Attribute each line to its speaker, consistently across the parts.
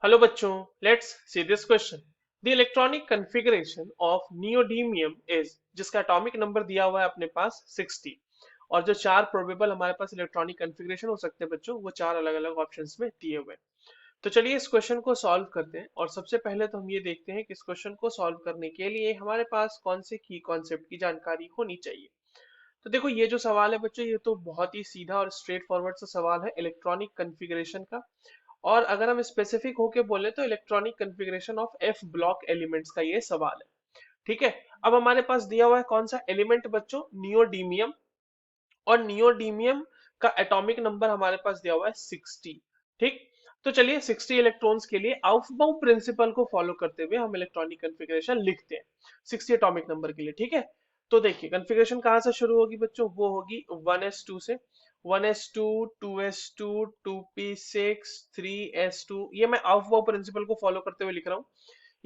Speaker 1: Hello बच्चों, let's see this question. The electronic configuration of neodymium is, जिसका atomic number दिया हुआ है अपने पास 60, और जो चार प्रोबेबल हमारे पास इलेक्ट्रॉनिक कॉन्फ़िगरेशन हो सकते हैं बच्चों, वो चार अलग अलग ऑप्शंस में दिए हुए हैं। तो चलिए इस क्वेश्चन को सॉल्व करते हैं, और सबसे पहले तो हम ये देखते हैं कि इस क्वेश्चन को सॉल्व करने के लिए हमारे पास कौन से की कॉन्सेप्ट की जानकारी होनी चाहिए। तो देखो, ये जो सवाल है बच्चों, ये तो बहुत ही सीधा और स्ट्रेट फॉरवर्ड सा सवाल है इलेक्ट्रॉनिक कॉन्फ़िगरेशन का। और अगर हम स्पेसिफिक होके बोले तो electronic configuration of F block elements का ये सवाल है। ठीक है। अब हमारे पास दिया हुआ है कौन सा एलिमेंट बच्चों, नियोडीमियम। और नियोडीमियम का एटॉमिक नंबर हमारे पास दिया हुआ है 60। ठीक। तो चलिए 60 इलेक्ट्रॉन्स के लिए आउफबाउ प्रिंसिपल को फॉलो करते हुए हम इलेक्ट्रॉनिक कॉन्फ़िगरेशन लिखते हैं 60 एटॉमिक नंबर के लिए। ठीक है। तो देखिए कॉन्फ़िगरेशन कहाँ से शुरू होगी बच्चों, वो होगी 1s2 से। 1s2, 2s2, 2p6, 3s2। ये मैं आउफबाउ प्रिंसिपल को फॉलो करते हुए लिख रहा हूँ।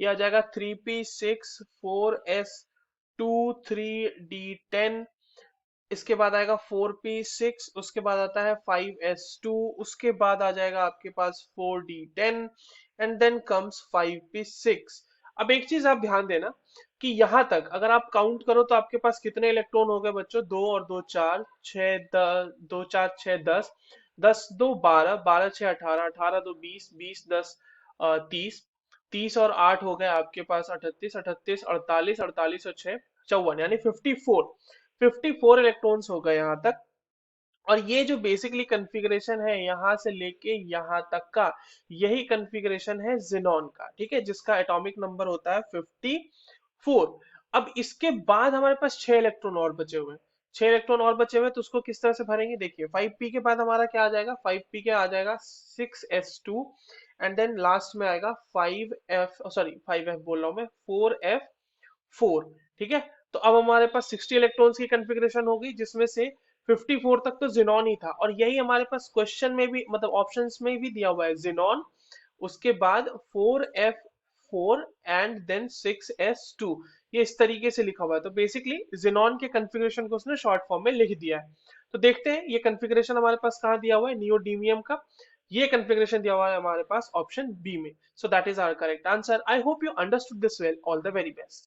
Speaker 1: ये आ जाएगा 3p6, 4s2, 3d10। इसके बाद आएगा 4p6, उसके बाद आता है 5s2, उसके बाद आ जाएगा आपके पास 4d10, and then comes 5p6। अब एक चीज आप ध्यान देना कि यहां तक अगर आप काउंट करो तो आपके पास कितने इलेक्ट्रॉन हो गए बच्चों, दो और दो चार, छह दो चार छह 10, 10 2 12, 12 6 18, 18 2 20, 20 10 30, 30 और 8 हो गए आपके पास 38, 38 48, 48 और 6 54, यानी 54। 54 इलेक्ट्रॉन्स हो गए यहाँ तक। और ये जो बेसिकली कॉन्फ़िगरेशन है यहाँ से लेके यहाँ तक का, यही कॉन्फ़िगरेशन है जिनॉन का। ठीक है, जिसका एटॉमिक नंबर होता है 54। अब इसके बाद हमारे पास 6 इलेक्ट्रॉन और बचे हुए हैं। 6 इलेक्ट्रॉन और बचे हुए हैं, तो उसको किस तरह से भरेंगे, देखिए 5p के बाद हमारा क्या आ जाएगा, 5p के आ जाएगा 6s2, एंड देन लास्ट में आएगा 5f, सॉरी 5f बोल रहा हूँ मैं, 4f4। ठीक है। तो अब हमारे पास 60 इलेक्ट्रॉन्स की कॉन्फ़िगरेशन होगी, जिसमें से 54 तक तो जिनॉन ही था, और यही हमारे पास क्वेश्चन में भी, मतलब ऑप्शंस में भी दिया हुआ है, जिनॉन, उसके बाद 4f4 एंड देन 6s2। ये इस तरीके से लिखा हुआ है। तो बेसिकली जिनॉन के कॉन्फ़िगरेशन को उसने शॉर्ट फॉर्म में लिख दिया है। तो देखते हैं ये कॉन्फ़िगरेशन हमारे पास कहाँ दिया हुआ है, नियोडीमियम का। ये कॉन्फ़िगरेशन दिया हुआ है हमारे पास ऑप्शन बी में। So that is our correct answer. I hope you understood this well. All the very best.